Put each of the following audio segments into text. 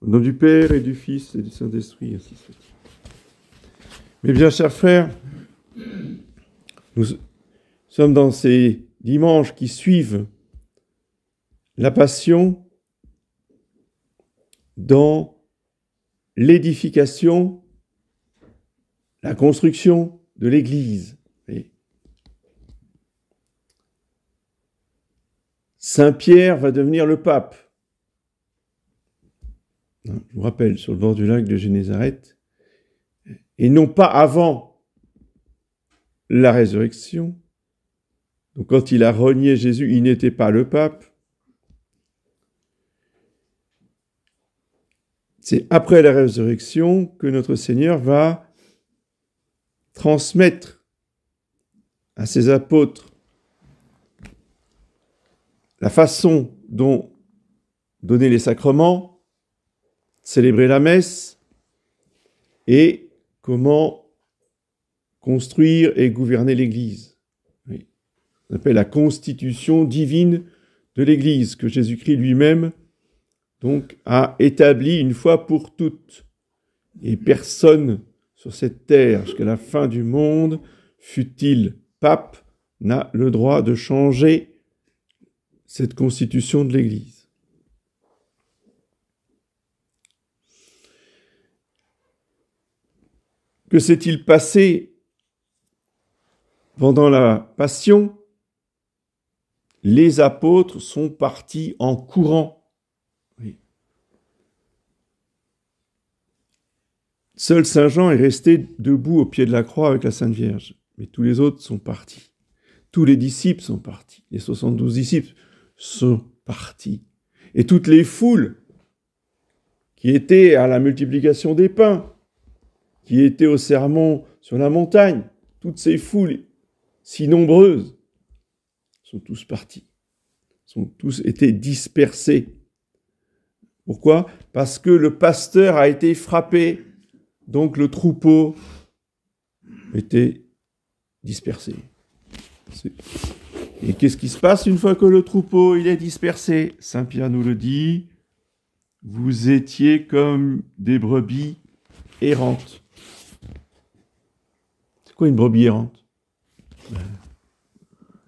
Au nom du Père et du Fils et du Saint-Esprit, ainsi soit. Mes bien chers frères, nous sommes dans ces dimanches qui suivent la Passion dans l'édification, la construction de l'Église. Saint Pierre va devenir le pape. Je vous rappelle, sur le bord du lac de Génézareth, et non pas avant la résurrection. Donc quand il a renié Jésus, il n'était pas le pape. C'est après la résurrection que notre Seigneur va transmettre à ses apôtres la façon dont donner les sacrements, célébrer la messe et comment construire et gouverner l'Église. Oui. On appelle la constitution divine de l'Église que Jésus-Christ lui-même donc a établie une fois pour toutes. Et personne sur cette terre jusqu'à la fin du monde, fût-il pape, n'a le droit de changer cette constitution de l'Église. Que s'est-il passé pendant la Passion? Les apôtres sont partis en courant. Oui. Seul Saint Jean est resté debout au pied de la croix avec la Sainte Vierge. Mais tous les autres sont partis. Tous les disciples sont partis. Les 72 disciples sont partis. Et toutes les foules qui étaient à la multiplication des pains, qui étaient au sermon sur la montagne, toutes ces foules si nombreuses sont tous partis, sont tous été dispersés. Pourquoi? Parce que le pasteur a été frappé, donc le troupeau était dispersé. Et qu'est-ce qui se passe une fois que le troupeau il est dispersé? Saint Pierre nous le dit, vous étiez comme des brebis errantes. C'est quoi une brebis errante?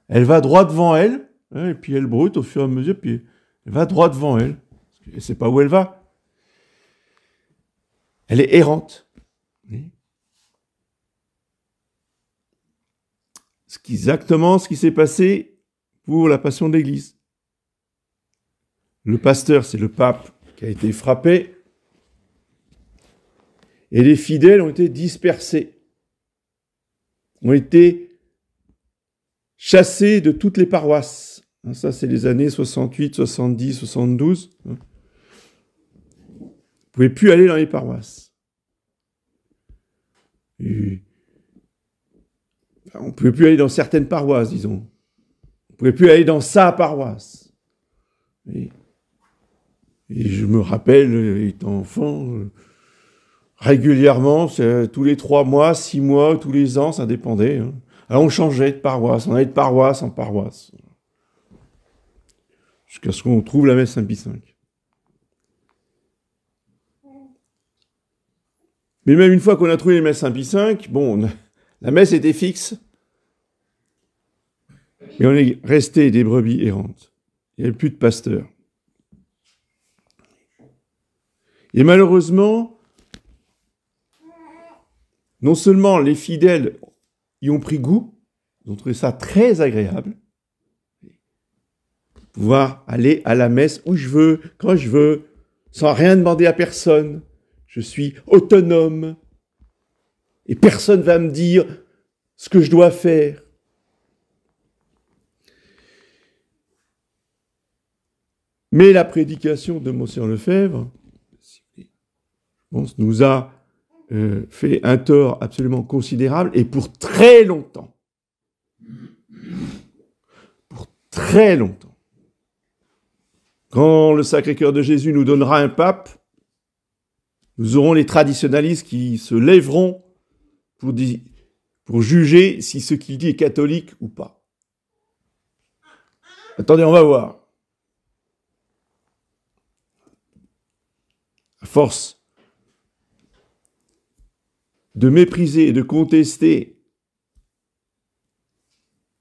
Elle va droit devant elle, et puis elle broute au fur et à mesure, puis elle va droit devant elle. Elle ne sait pas où elle va. Elle est errante. C'est exactement ce qui s'est passé pour la Passion de l'Église. Le pasteur, c'est le pape qui a été frappé, et les fidèles ont été dispersés, ont été chassés de toutes les paroisses. Ça, c'est les années 68, 70, 72. Vous ne pouvez plus aller dans les paroisses. On ne pouvait plus aller dans certaines paroisses, disons. On ne pouvait plus aller dans sa paroisse. Et je me rappelle, étant enfant, régulièrement, tous les 3 mois, 6 mois, tous les ans, ça dépendait. Alors on changeait de paroisse, on allait de paroisse en paroisse. Jusqu'à ce qu'on trouve la messe Saint-Pie V. Mais même une fois qu'on a trouvé la messe Saint-Pie V, bon, la messe était fixe. Mais on est resté des brebis errantes. Il n'y avait plus de pasteur. Et malheureusement, non seulement les fidèles y ont pris goût, ils ont trouvé ça très agréable, pouvoir aller à la messe où je veux, quand je veux, sans rien demander à personne. Je suis autonome. Et personne ne va me dire ce que je dois faire. Mais la prédication de Monseigneur Lefebvre, je pense, nous a fait un tort absolument considérable et pour très longtemps. Pour très longtemps. Quand le Sacré-Cœur de Jésus nous donnera un pape, nous aurons les traditionalistes qui se lèveront pour juger si ce qu'il dit est catholique ou pas. Attendez, on va voir. force de mépriser et de contester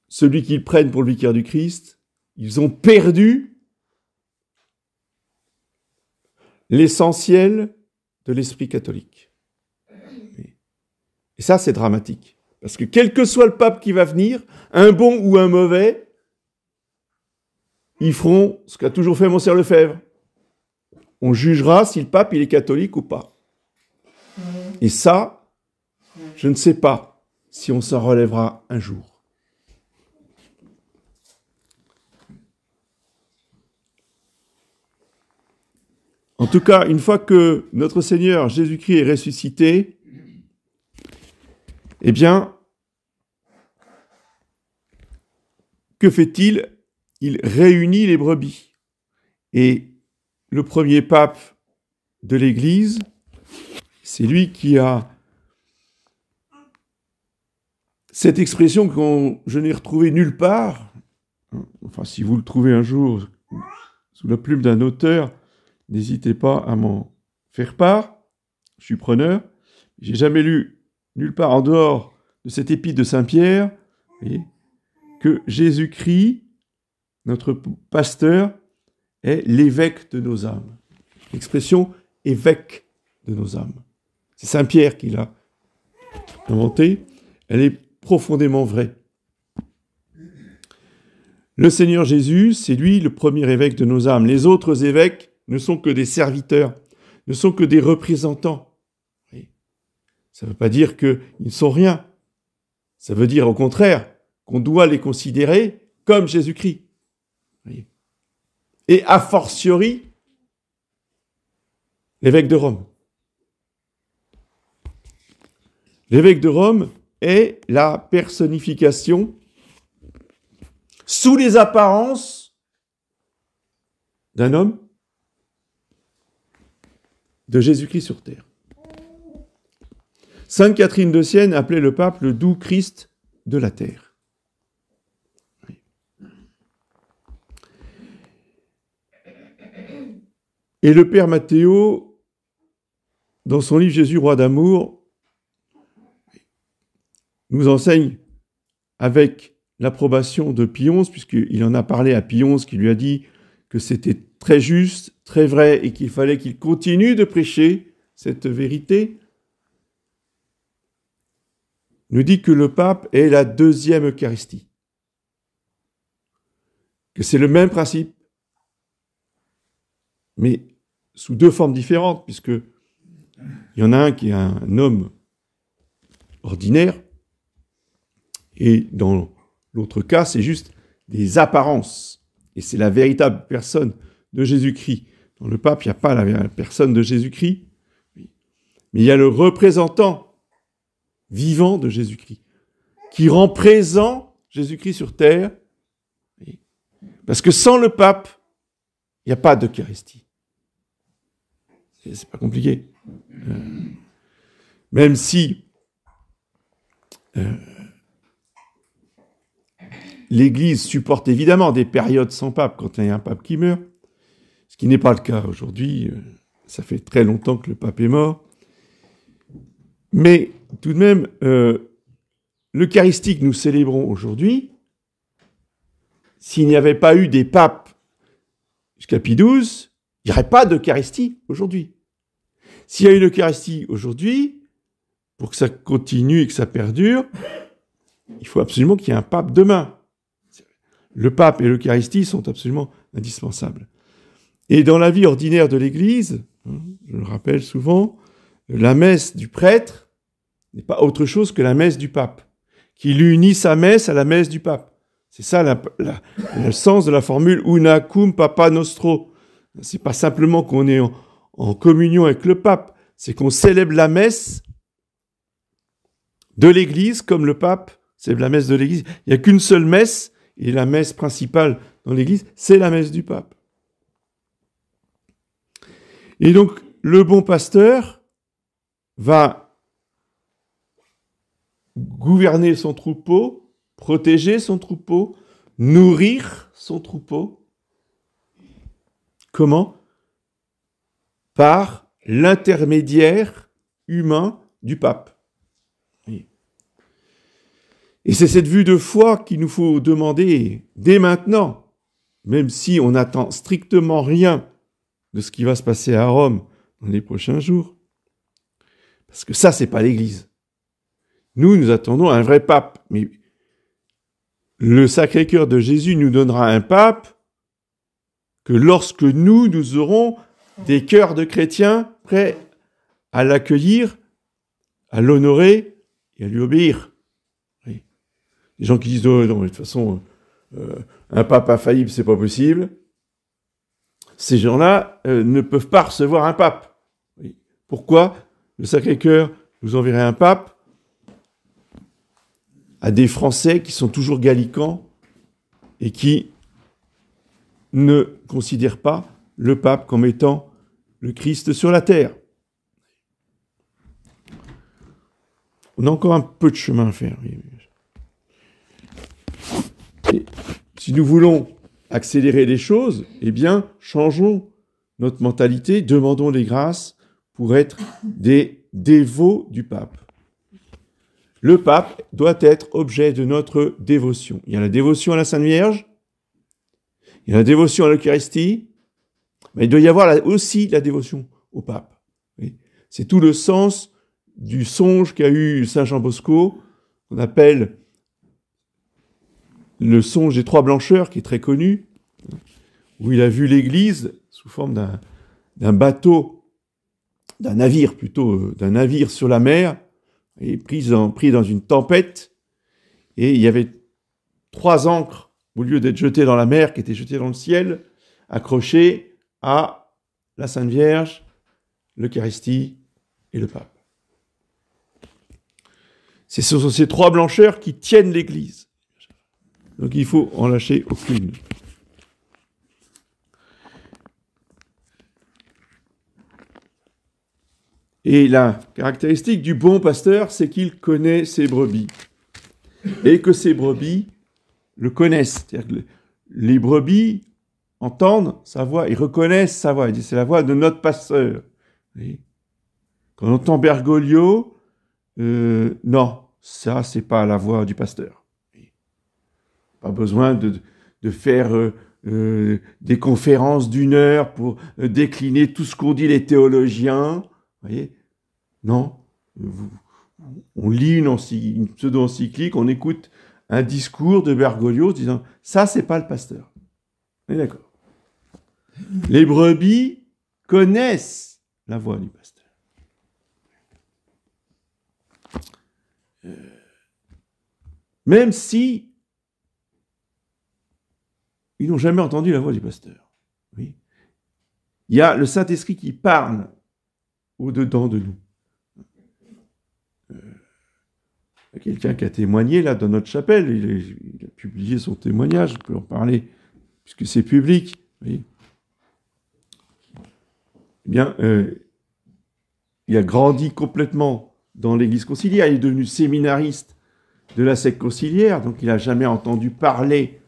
celui qu'ils prennent pour le vicaire du Christ, ils ont perdu l'essentiel de l'esprit catholique. Et ça, c'est dramatique. Parce que quel que soit le pape qui va venir, un bon ou un mauvais, ils feront ce qu'a toujours fait Monseigneur Lefebvre. On jugera si le pape il est catholique ou pas. Et ça, je ne sais pas si on s'en relèvera un jour. En tout cas, une fois que notre Seigneur Jésus-Christ est ressuscité, eh bien, que fait-il? Il réunit les brebis. Et le premier pape de l'Église, c'est lui qui a cette expression que je n'ai retrouvée nulle part. Enfin, si vous le trouvez un jour sous la plume d'un auteur, n'hésitez pas à m'en faire part. Je suis preneur. J'ai jamais lu nulle part en dehors de cette épître de Saint-Pierre, que Jésus-Christ, notre pasteur, est l'évêque de nos âmes. L'expression évêque de nos âmes. C'est Saint-Pierre qui l'a inventée. Elle est profondément vraie. Le Seigneur Jésus, c'est lui le premier évêque de nos âmes. Les autres évêques ne sont que des serviteurs, ne sont que des représentants. Ça ne veut pas dire qu'ils ne sont rien. Ça veut dire au contraire qu'on doit les considérer comme Jésus-Christ. Et a fortiori, l'évêque de Rome. L'évêque de Rome est la personnification, sous les apparences d'un homme, de Jésus-Christ sur terre. Sainte Catherine de Sienne appelait le pape le doux Christ de la terre. Et le père Matthéo, dans son livre Jésus, roi d'amour, nous enseigne avec l'approbation de Pie XI, puisqu'il en a parlé à Pie XI, qui lui a dit que c'était très juste, très vrai, et qu'il fallait qu'il continue de prêcher cette vérité, nous dit que le pape est la deuxième Eucharistie. Que c'est le même principe, mais sous deux formes différentes, puisque il y en a un qui est un homme ordinaire, et dans l'autre cas, c'est juste des apparences. Et c'est la véritable personne de Jésus-Christ. Dans le pape, il n'y a pas la personne de Jésus-Christ, mais il y a le représentant vivant de Jésus-Christ, qui rend présent Jésus-Christ sur terre. Parce que sans le pape, il n'y a pas d'Eucharistie. C'est pas compliqué. Même si l'Église supporte évidemment des périodes sans pape quand il y a un pape qui meurt, ce qui n'est pas le cas aujourd'hui. Ça fait très longtemps que le pape est mort. Mais tout de même, l'Eucharistie que nous célébrons aujourd'hui, s'il n'y avait pas eu des papes jusqu'à Pie XII, il n'y aurait pas d'Eucharistie aujourd'hui. S'il y a une Eucharistie aujourd'hui, pour que ça continue et que ça perdure, il faut absolument qu'il y ait un pape demain. Le pape et l'Eucharistie sont absolument indispensables. Et dans la vie ordinaire de l'Église, je le rappelle souvent, la messe du prêtre n'est pas autre chose que la messe du pape, qu'il unit sa messe à la messe du pape. C'est ça le sens de la formule Una cum Papa Nostro. C'est pas simplement qu'on est en communion avec le pape, c'est qu'on célèbre la messe de l'Église comme le pape célèbre la messe de l'Église. Il n'y a qu'une seule messe, et la messe principale dans l'Église, c'est la messe du pape. Et donc, le bon pasteur va gouverner son troupeau, protéger son troupeau, nourrir son troupeau. Comment? Par l'intermédiaire humain du pape. Et c'est cette vue de foi qu'il nous faut demander dès maintenant, même si on n'attend strictement rien de ce qui va se passer à Rome dans les prochains jours. Parce que ça, c'est pas l'Église. Nous attendons un vrai pape. Mais le Sacré-Cœur de Jésus nous donnera un pape que lorsque nous aurons des cœurs de chrétiens prêts à l'accueillir, à l'honorer et à lui obéir. Oui. Les gens qui disent « Oh non, de toute façon, un pape infaillible, c'est pas possible », ces gens-là ne peuvent pas recevoir un pape. Oui. Pourquoi le Sacré-Cœur nous enverrait un pape à des Français qui sont toujours gallicans et qui ne considèrent pas le pape comme étant le Christ sur la terre. On a encore un peu de chemin à faire. Et si nous voulons accélérer les choses, eh bien, changeons notre mentalité, demandons les grâces pour être des dévots du pape. Le pape doit être objet de notre dévotion. Il y a la dévotion à la Sainte Vierge, il y a la dévotion à l'Eucharistie, mais il doit y avoir aussi la dévotion au pape. Oui. C'est tout le sens du songe qu'a eu Saint Jean Bosco, qu'on appelle le songe des trois blancheurs, qui est très connu, où il a vu l'Église sous forme d'un bateau, d'un navire sur la mer, et pris dans une tempête, et il y avait 3 ancres, au lieu d'être jetées dans la mer, qui étaient jetées dans le ciel, accrochées à la Sainte Vierge, l'Eucharistie et le pape. Ce sont ces 3 blancheurs qui tiennent l'Église. Donc il faut en lâcher aucune. Et la caractéristique du bon pasteur, c'est qu'il connaît ses brebis. Et que ces brebis le connaissent. C'est-à-dire que les brebis entendent sa voix, ils reconnaissent sa voix. Ils disent, c'est la voix de notre pasteur. Oui. Quand on entend Bergoglio, non, ça, c'est pas la voix du pasteur. Oui. Pas besoin de faire des conférences d'1 heure pour décliner tout ce qu'ont dit les théologiens. Vous voyez ? Non. On lit une pseudo-encyclique, on écoute un discours de Bergoglio disant « ça, c'est pas le pasteur ». On est d'accord. Les brebis connaissent la voix du pasteur. Même si ils n'ont jamais entendu la voix du pasteur. Oui. Il y a le Saint-Esprit qui parle au-dedans de nous. Quelqu'un qui a témoigné là dans notre chapelle, il a publié son témoignage, je peux en parler, puisque c'est public. Oui. Eh bien, il a grandi complètement dans l'église conciliaire, il est devenu séminariste de la secte conciliaire, donc il n'a jamais entendu parler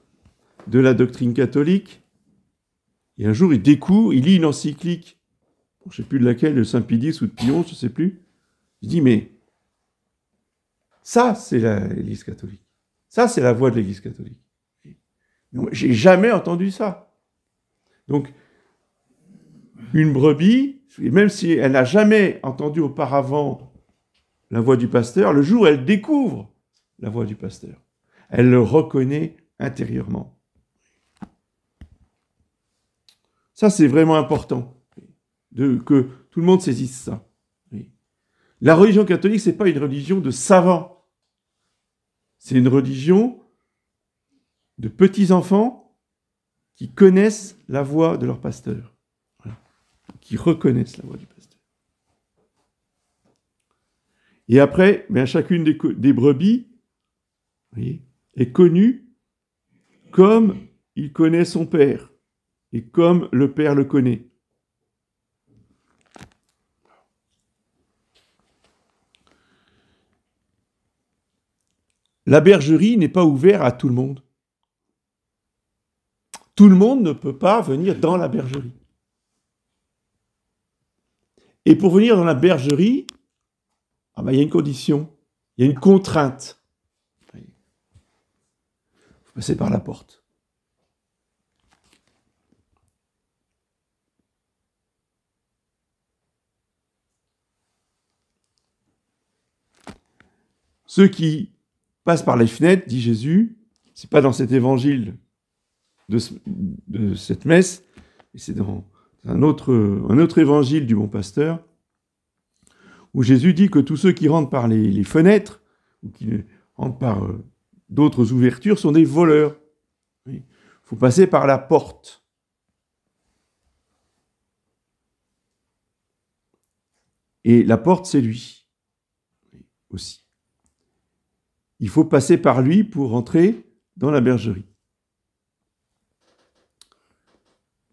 de la doctrine catholique. Et un jour, il découvre, il lit une encyclique, je ne sais plus de laquelle, de Saint-Pie X ou de Pion, je ne sais plus. Il dit, mais ça, c'est l'Église catholique. Ça, c'est la voix de l'Église catholique. J'ai jamais entendu ça. Donc, une brebis, même si elle n'a jamais entendu auparavant la voix du pasteur, le jour où elle découvre la voix du pasteur, elle le reconnaît intérieurement. Ça, c'est vraiment important, que tout le monde saisisse ça. La religion catholique, ce n'est pas une religion de savants. C'est une religion de petits-enfants qui connaissent la voix de leur pasteur. Voilà. Qui reconnaissent la voix du pasteur. Et après, bien, chacune des brebis, vous voyez, est connue comme il connaît son père et comme le père le connaît. La bergerie n'est pas ouverte à tout le monde. Tout le monde ne peut pas venir dans la bergerie. Et pour venir dans la bergerie, il y a une condition, il y a une contrainte. Il faut passer par la porte. Ceux qui passent par les fenêtres, dit Jésus, c'est pas dans cet évangile de cette messe, mais c'est dans un autre évangile du bon pasteur, où Jésus dit que tous ceux qui rentrent par les fenêtres, ou qui rentrent par d'autres ouvertures, sont des voleurs. Il faut passer par la porte. Et la porte, c'est lui aussi. Il faut passer par lui pour entrer dans la bergerie.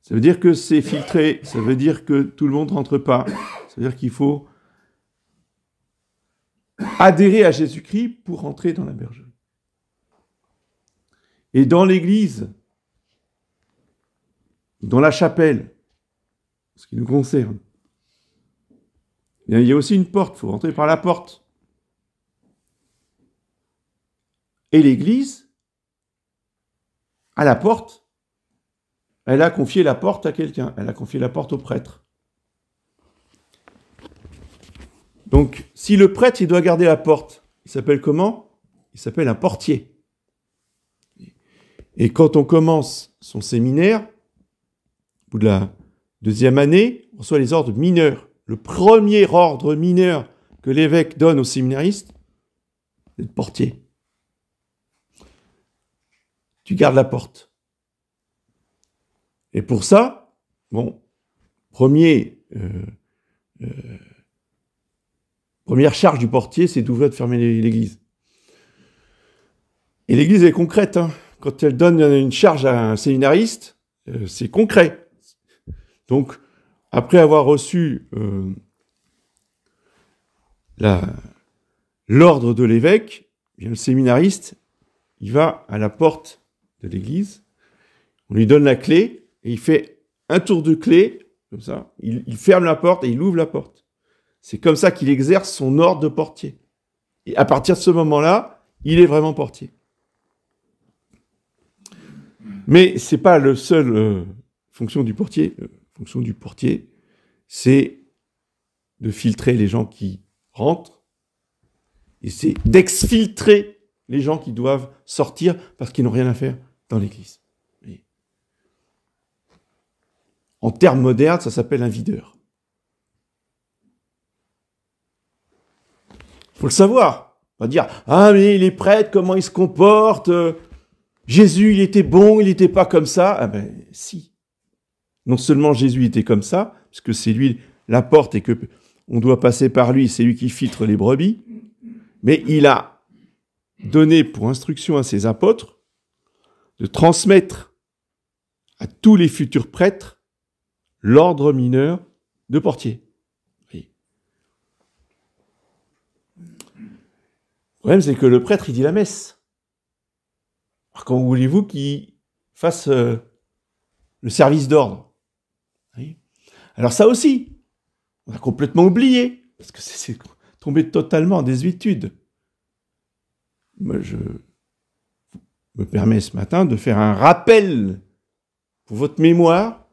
Ça veut dire que c'est filtré, ça veut dire que tout le monde ne rentre pas. Ça veut dire qu'il faut adhérer à Jésus-Christ pour entrer dans la bergerie. Et dans l'église, dans la chapelle, ce qui nous concerne, il y a aussi une porte, il faut rentrer par la porte. Et l'église, à la porte, elle a confié la porte à quelqu'un, elle a confié la porte au prêtre. Donc, si le prêtre, il doit garder la porte, il s'appelle comment? Il s'appelle un portier. Et quand on commence son séminaire, au bout de la 2e année, on reçoit les ordres mineurs. Le premier ordre mineur que l'évêque donne aux séminaristes, c'est le portier. Tu gardes la porte. Et pour ça, première charge du portier, c'est d'ouvrir et de fermer l'église. Et l'église est concrète. Quand elle donne une charge à un séminariste, c'est concret. Donc, après avoir reçu l'ordre de l'évêque, le séminariste, il va à la porte de l'église, on lui donne la clé, et il fait un tour de clé, comme ça, il ferme la porte et il ouvre la porte. C'est comme ça qu'il exerce son ordre de portier. Et à partir de ce moment-là, il est vraiment portier. Mais c'est pas le seul fonction du portier. La fonction du portier, c'est de filtrer les gens qui rentrent, et c'est d'exfiltrer les gens qui doivent sortir parce qu'ils n'ont rien à faire dans l'église. En termes modernes, ça s'appelle un videur. Il faut le savoir. On va dire, mais les prêtres, comment ils se comportent? Jésus, il était bon, il n'était pas comme ça. Si. Non seulement Jésus était comme ça, parce que c'est lui la porte et que on doit passer par lui, c'est lui qui filtre les brebis, mais il a donné pour instruction à ses apôtres de transmettre à tous les futurs prêtres l'ordre mineur de portier. Oui. Le problème, c'est que le prêtre, il dit la messe. Alors, comment voulez-vous qu'il fasse le service d'ordre? Oui. Alors ça aussi, on a complètement oublié, parce que c'est tombé totalement en désuétude. Moi, je me permets ce matin de faire un rappel pour votre mémoire,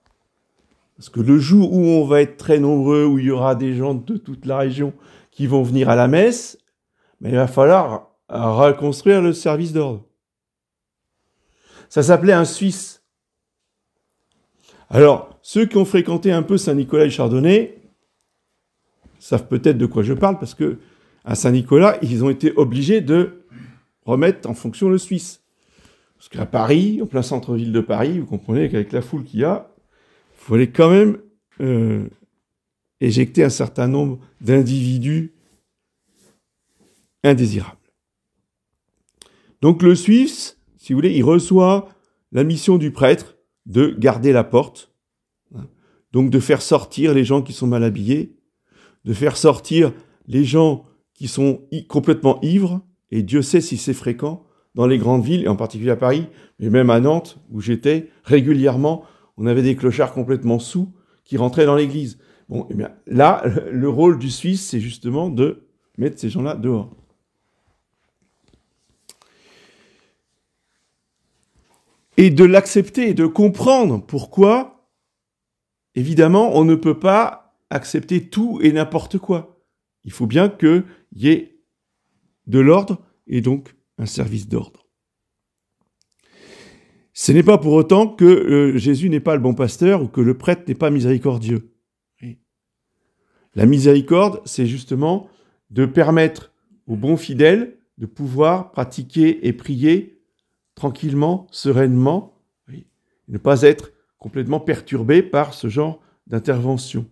parce que le jour où on va être très nombreux, où il y aura des gens de toute la région qui vont venir à la messe, il va falloir reconstruire le service d'ordre. Ça s'appelait un Suisse. Alors, ceux qui ont fréquenté un peu Saint-Nicolas et Chardonnay savent peut-être de quoi je parle, parce que à Saint-Nicolas, ils ont été obligés de remettre en fonction le Suisse. Parce qu'à Paris, en plein centre-ville de Paris, vous comprenez qu'avec la foule qu'il y a, il fallait quand même éjecter un certain nombre d'individus indésirables. Donc le Suisse, si vous voulez, il reçoit la mission du prêtre de garder la porte, donc de faire sortir les gens qui sont mal habillés, de faire sortir les gens qui sont complètement ivres, et Dieu sait si c'est fréquent dans les grandes villes, et en particulier à Paris, mais même à Nantes, où j'étais, régulièrement, on avait des clochards complètement saouls qui rentraient dans l'église. Bon, eh bien, là, le rôle du Suisse, c'est justement de mettre ces gens-là dehors. Et de l'accepter, et de comprendre pourquoi, évidemment, on ne peut pas accepter tout et n'importe quoi. Il faut bien qu'il y ait de l'ordre et donc un service d'ordre. Ce n'est pas pour autant que Jésus n'est pas le bon pasteur ou que le prêtre n'est pas miséricordieux. La miséricorde, c'est justement de permettre aux bons fidèles de pouvoir pratiquer et prier tranquillement, sereinement, et ne pas être complètement perturbé par ce genre d'intervention.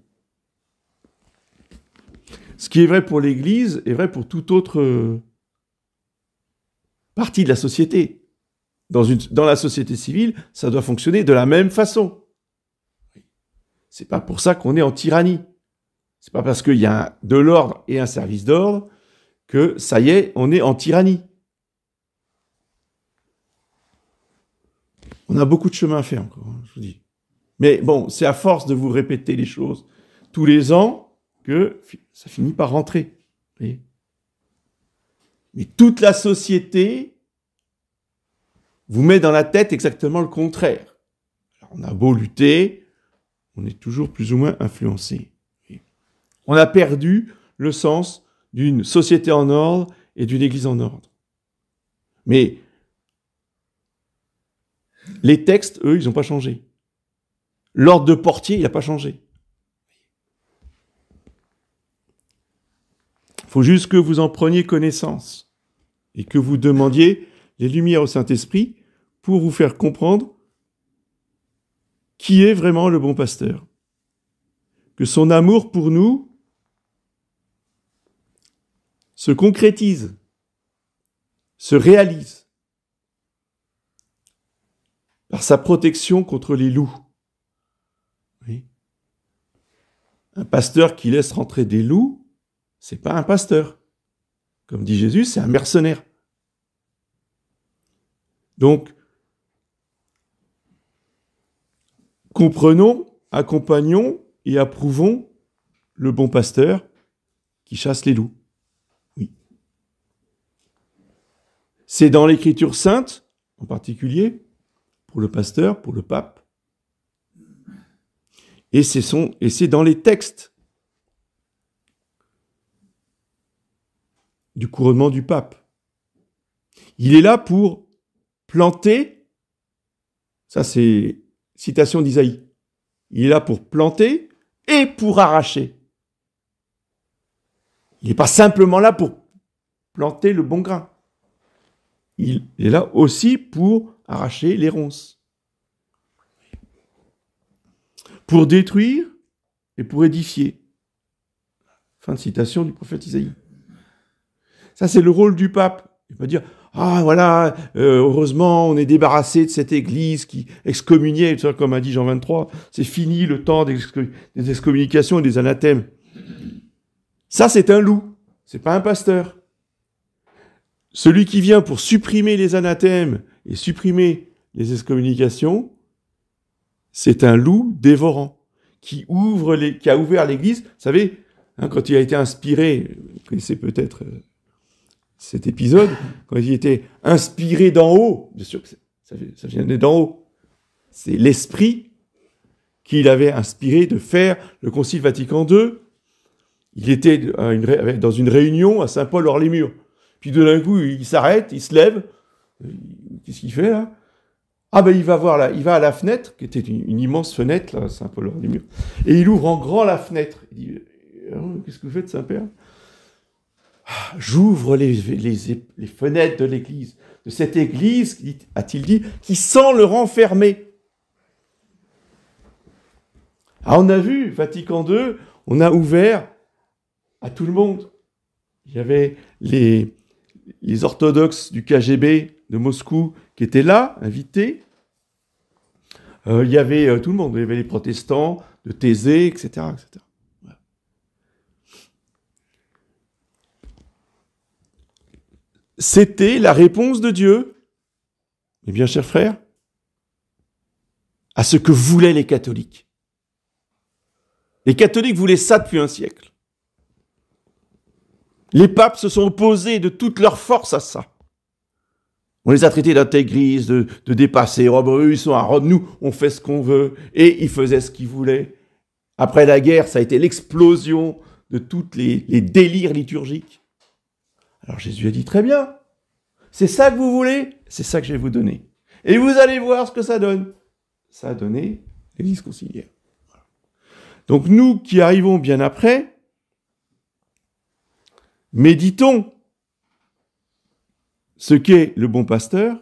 Ce qui est vrai pour l'Église est vrai pour toute autre partie de la société. Dans la société civile, ça doit fonctionner de la même façon. C'est pas pour ça qu'on est en tyrannie. C'est pas parce qu'il y a de l'ordre et un service d'ordre que ça y est, on est en tyrannie. On a beaucoup de chemin à faire encore, je vous dis. Mais bon, c'est à force de vous répéter les choses tous les ans que ça finit par rentrer. Mais toute la société vous met dans la tête exactement le contraire. Alors, on a beau lutter, on est toujours plus ou moins influencé. On a perdu le sens d'une société en ordre et d'une église en ordre. Mais les textes, eux, ils n'ont pas changé. L'ordre de Portier, il n'a pas changé. Il faut juste que vous en preniez connaissance et que vous demandiez les lumières au Saint-Esprit pour vous faire comprendre qui est vraiment le bon pasteur. Que son amour pour nous se concrétise, se réalise par sa protection contre les loups. Oui. Un pasteur qui laisse rentrer des loups, c'est pas un pasteur. Comme dit Jésus, c'est un mercenaire. Donc, comprenons, accompagnons et approuvons le bon pasteur qui chasse les loups. Oui. C'est dans l'Écriture sainte, en particulier, pour le pasteur, pour le pape, et c'est dans les textes du couronnement du pape. Il est là pour planter, ça c'est citation d'Isaïe, il est là pour planter et pour arracher. Il n'est pas simplement là pour planter le bon grain. Il est là aussi pour arracher les ronces. Pour détruire et pour édifier. Fin de citation du prophète Isaïe. Ça, c'est le rôle du pape. Il va dire, ah voilà, heureusement, on est débarrassé de cette église qui excommuniait, comme a dit Jean 23, c'est fini le temps des excommunications et des anathèmes. Ça, c'est un loup, c'est pas un pasteur. Celui qui vient pour supprimer les anathèmes et supprimer les excommunications, c'est un loup dévorant qui a ouvert l'église. Vous savez, quand il a été inspiré, vous connaissez peut-être cet épisode, quand il était inspiré d'en haut, bien sûr que ça vient d'en haut, c'est l'esprit qu'il avait inspiré de faire le Concile Vatican II. Il était dans une réunion à Saint-Paul-Hors-les-Murs. Puis de d'un coup, il s'arrête, il se lève. Qu'est-ce qu'il fait là? Ah ben il va à la fenêtre, qui était une immense fenêtre, là, Saint-Paul-Hors-les-Murs, et il ouvre en grand la fenêtre. Il dit, qu'est-ce que vous faites, Saint-Père? J'ouvre les fenêtres de l'église, de cette église, a-t-il dit, qui sent le renfermer. Ah, on a vu, Vatican II, on a ouvert à tout le monde. Il y avait les orthodoxes du KGB de Moscou qui étaient là, invités. Il y avait tout le monde. Il y avait les protestants de Thésée, etc. etc. Voilà. C'était la réponse de Dieu, mes bien chers frères, à ce que voulaient les catholiques. Les catholiques voulaient ça depuis un siècle. Les papes se sont opposés de toute leur force à ça. On les a traités d'intégristes, de dépassés. Oh, eux, ils sont à Rome, nous, on fait ce qu'on veut. Et ils faisaient ce qu'ils voulaient. Après la guerre, ça a été l'explosion de tous les délires liturgiques. Alors Jésus a dit, très bien, c'est ça que vous voulez, c'est ça que je vais vous donner. Et vous allez voir ce que ça donne. Ça a donné l'Église conciliaire. Voilà. Donc nous qui arrivons bien après, méditons ce qu'est le bon pasteur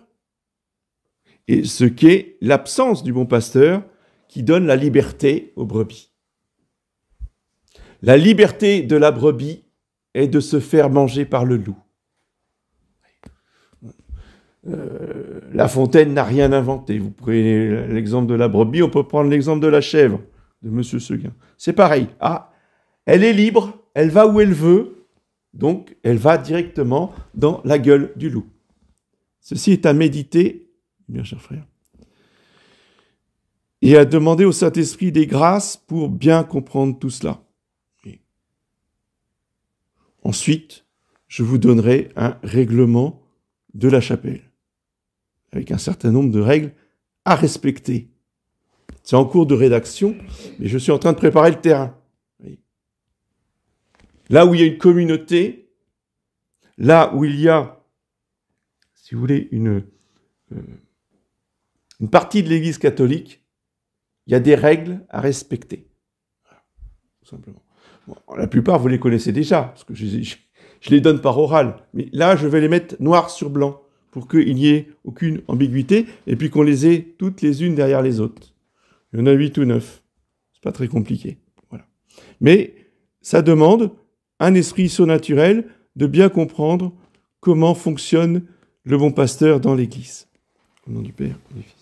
et ce qu'est l'absence du bon pasteur qui donne la liberté aux brebis. La liberté de la brebis est de se faire manger par le loup. La Fontaine n'a rien inventé. Vous prenez l'exemple de la brebis, on peut prendre l'exemple de la chèvre, de M. Seguin. C'est pareil. Ah, elle est libre, elle va où elle veut, donc elle va directement dans la gueule du loup. Ceci est à méditer, bien cher frère, et à demander au Saint-Esprit des grâces pour bien comprendre tout cela. Ensuite, je vous donnerai un règlement de la chapelle, avec un certain nombre de règles à respecter. C'est en cours de rédaction, mais je suis en train de préparer le terrain. Là où il y a une communauté, là où il y a, si vous voulez, une partie de l'Église catholique, il y a des règles à respecter. Voilà, tout simplement. Bon, la plupart, vous les connaissez déjà, parce que je les donne par oral. Mais là, je vais les mettre noir sur blanc, pour qu'il n'y ait aucune ambiguïté, et puis qu'on les ait toutes les unes derrière les autres. Il y en a 8 ou 9. C'est pas très compliqué. Voilà. Mais ça demande un esprit surnaturel de bien comprendre comment fonctionne le bon pasteur dans l'Église. Au nom du Père et du Fils.